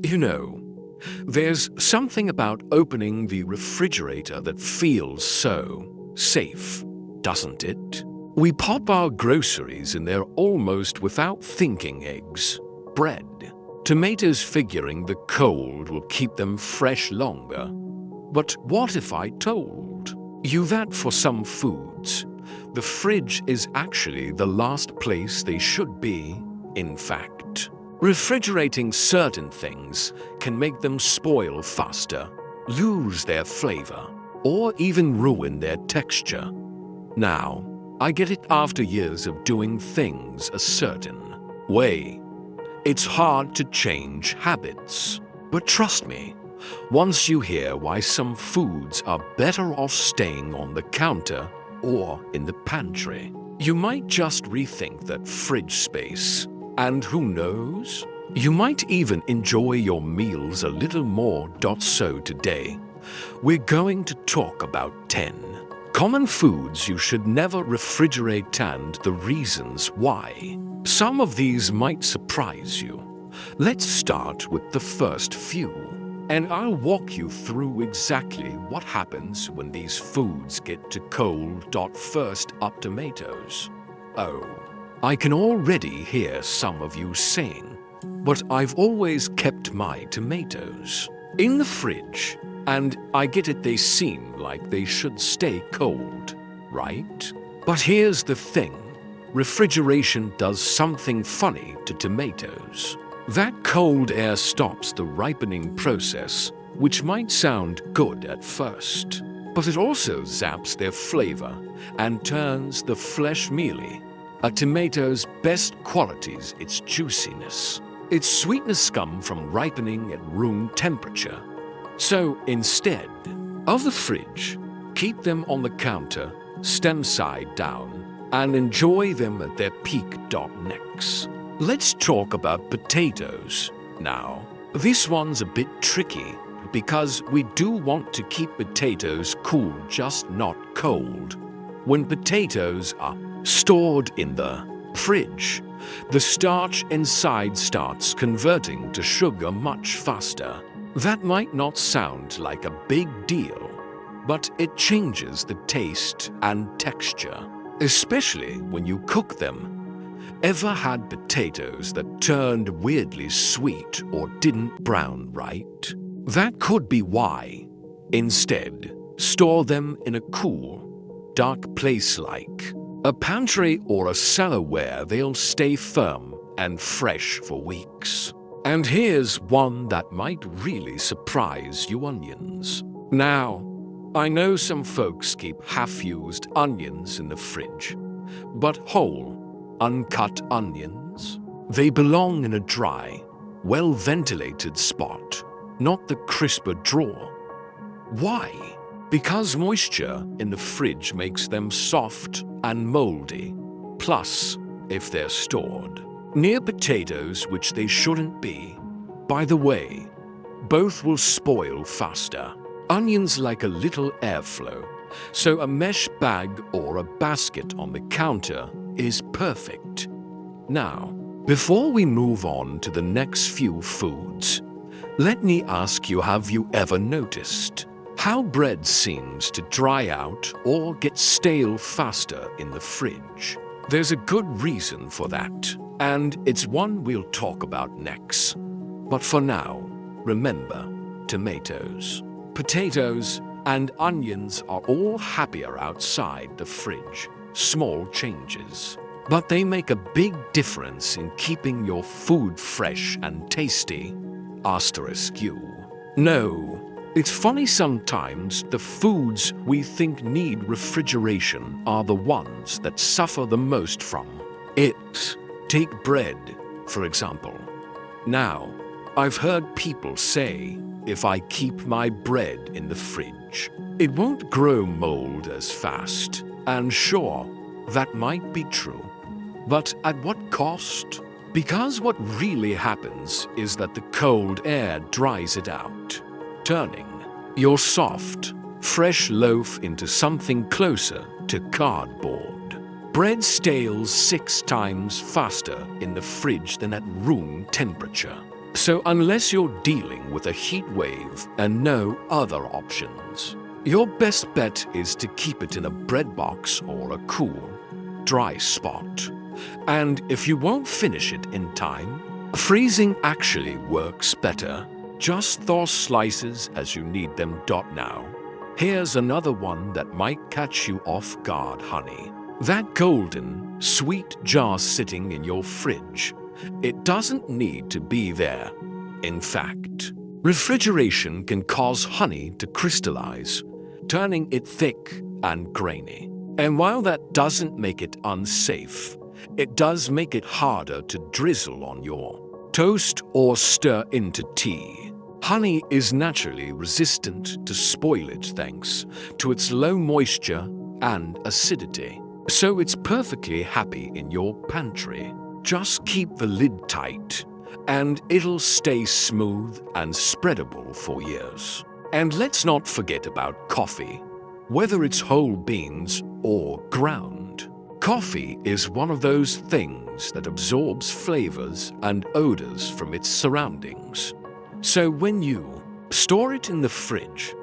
You know, there's something about opening the refrigerator that feels so safe, doesn't it? We pop our groceries in there almost without thinking: eggs, bread, tomatoes, figuring the cold will keep them fresh longer. But what if I told you that for some foods, the fridge is actually the last place they should be? In fact, refrigerating certain things can make them spoil faster, lose their flavor, or even ruin their texture. Now, I get it after years of doing things a certain way. It's hard to change habits, but trust me, once you hear why some foods are better off staying on the counter or in the pantry, you might just rethink that fridge space. And who knows? You might even enjoy your meals a little more. So today, we're going to talk about 10 common foods you should never refrigerate and the reasons why. Some of these might surprise you. Let's start with the first few, and I'll walk you through exactly what happens when these foods get too cold. First up, tomatoes. Oh, I can already hear some of you saying, but I've always kept my tomatoes in the fridge, and I get it, they seem like they should stay cold, right? But here's the thing. Refrigeration does something funny to tomatoes. That cold air stops the ripening process, which might sound good at first, but it also zaps their flavor and turns the flesh mealy. A tomato's best qualities: its juiciness. Its sweetness come from ripening at room temperature. So instead of the fridge, keep them on the counter, stem side down, and enjoy them at their peak. Next, let's talk about potatoes. Now, this one's a bit tricky because we do want to keep potatoes cool, just not cold. When potatoes are stored in the fridge, the starch inside starts converting to sugar much faster. That might not sound like a big deal, but it changes the taste and texture, especially when you cook them. Ever had potatoes that turned weirdly sweet or didn't brown right? That could be why. Instead, store them in a cool, dark place like a pantry or a cellar where they'll stay firm and fresh for weeks. And here's one that might really surprise you: onions. Now, I know some folks keep half-used onions in the fridge, but whole, uncut onions? They belong in a dry, well-ventilated spot, not the crisper drawer. Why? Because moisture in the fridge makes them soft and moldy. Plus, if they're stored near potatoes, which they shouldn't be, by the way, both will spoil faster. Onions like a little airflow, so a mesh bag or a basket on the counter is perfect. Now, before we move on to the next few foods, let me ask you, have you ever noticed how bread seems to dry out or get stale faster in the fridge? There's a good reason for that, and it's one we'll talk about next. But for now, remember, tomatoes, potatoes, and onions are all happier outside the fridge. Small changes, but they make a big difference in keeping your food fresh and tasty. Asterisk you. No, it's funny, sometimes the foods we think need refrigeration are the ones that suffer the most from it. Take bread, for example. Now, I've heard people say, if I keep my bread in the fridge, it won't grow mold as fast. And sure, that might be true. But at what cost? Because what really happens is that the cold air dries it out, turning your soft, fresh loaf into something closer to cardboard. Bread stales 6 times faster in the fridge than at room temperature. So unless you're dealing with a heat wave and no other options, your best bet is to keep it in a bread box or a cool, dry spot. And if you won't finish it in time, freezing actually works better. Just thaw slices as you need them. Now, here's another one that might catch you off guard, honey. That golden, sweet jar sitting in your fridge. It doesn't need to be there. In fact, refrigeration can cause honey to crystallize, turning it thick and grainy. And while that doesn't make it unsafe, it does make it harder to drizzle on your toast or stir into tea. Honey is naturally resistant to spoilage thanks to its low moisture and acidity. So it's perfectly happy in your pantry. Just keep the lid tight, and it'll stay smooth and spreadable for years. And let's not forget about coffee. Whether it's whole beans or ground, coffee is one of those things that absorbs flavors and odors from its surroundings. So when you store it in the fridge,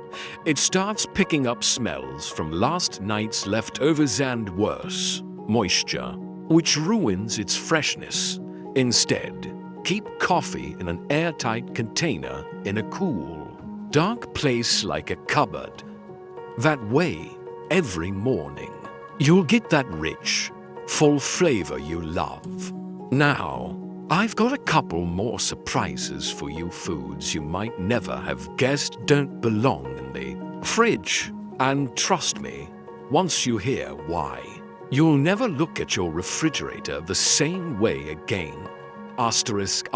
it starts picking up smells from last night's leftovers and worse, moisture, which ruins its freshness. Instead, keep coffee in an airtight container in a cool, dark place like a cupboard. That way, every morning, you'll get that rich, full flavor you love. Now, I've got a couple more surprises for you. Foods you might never have guessed don't belong in the fridge. And trust me, once you hear why, you'll never look at your refrigerator the same way again. Asterisk.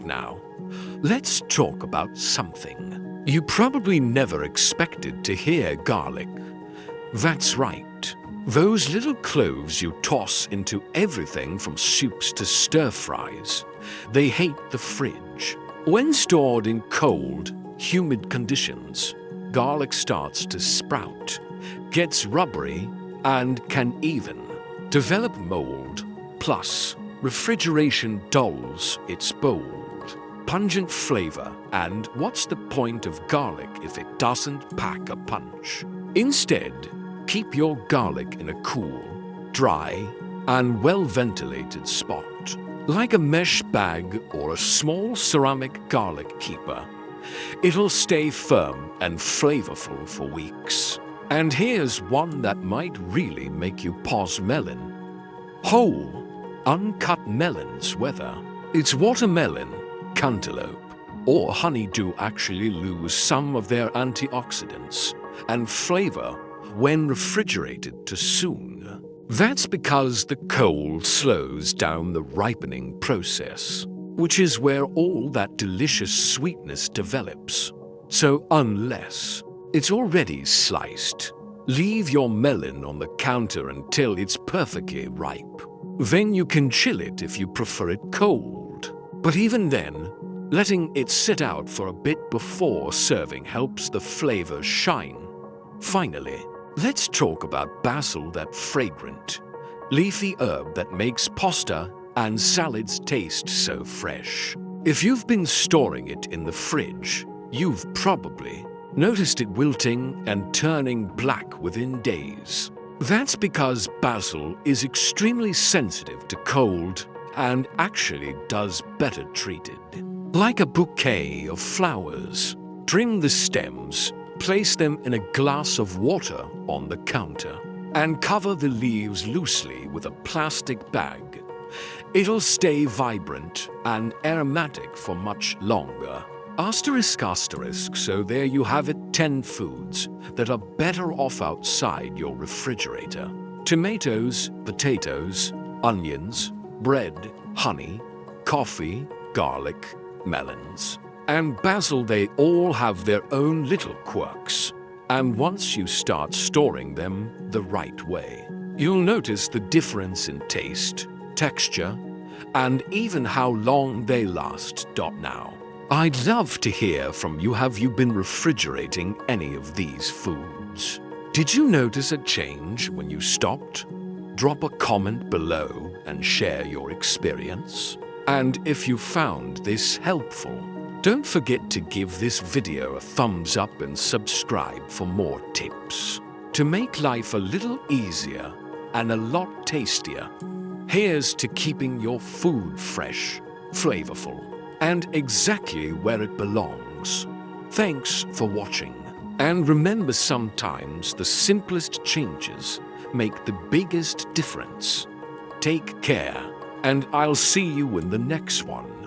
Now, let's talk about something you probably never expected to hear: garlic. That's right. Those little cloves you toss into everything from soups to stir-fries. They hate the fridge. When stored in cold, humid conditions, garlic starts to sprout, gets rubbery, and can even develop mold. Plus, refrigeration dulls its bold, pungent flavor. And what's the point of garlic if it doesn't pack a punch? Instead, keep your garlic in a cool, dry, and well-ventilated spot, like a mesh bag or a small ceramic garlic keeper. It'll stay firm and flavorful for weeks. And here's one that might really make you pause: melon. Whole, uncut melons, whether it's watermelon, cantaloupe, or honeydew, actually lose some of their antioxidants and flavor when refrigerated too soon. That's because the cold slows down the ripening process, which is where all that delicious sweetness develops. So unless it's already sliced, leave your melon on the counter until it's perfectly ripe. Then you can chill it if you prefer it cold. But even then, letting it sit out for a bit before serving helps the flavors shine. Finally, let's talk about basil, that fragrant, leafy herb that makes pasta and salads taste so fresh. If you've been storing it in the fridge, you've probably noticed it wilting and turning black within days. That's because basil is extremely sensitive to cold and actually does better treated. Like a bouquet of flowers, trim the stems, place them in a glass of water on the counter, and cover the leaves loosely with a plastic bag. It'll stay vibrant and aromatic for much longer. Asterisk. So there you have it, 10 foods that are better off outside your refrigerator. Tomatoes, potatoes, onions, bread, honey, coffee, garlic, melons, and basil. They all have their own little quirks. And once you start storing them the right way, you'll notice the difference in taste, texture, and even how long they last. Now, I'd love to hear from you. Have you been refrigerating any of these foods? Did you notice a change when you stopped? Drop a comment below and share your experience. And if you found this helpful, don't forget to give this video a thumbs up and subscribe for more tips to make life a little easier and a lot tastier. Here's to keeping your food fresh, flavorful, and exactly where it belongs. Thanks for watching. And remember, sometimes the simplest changes make the biggest difference. Take care, and I'll see you in the next one.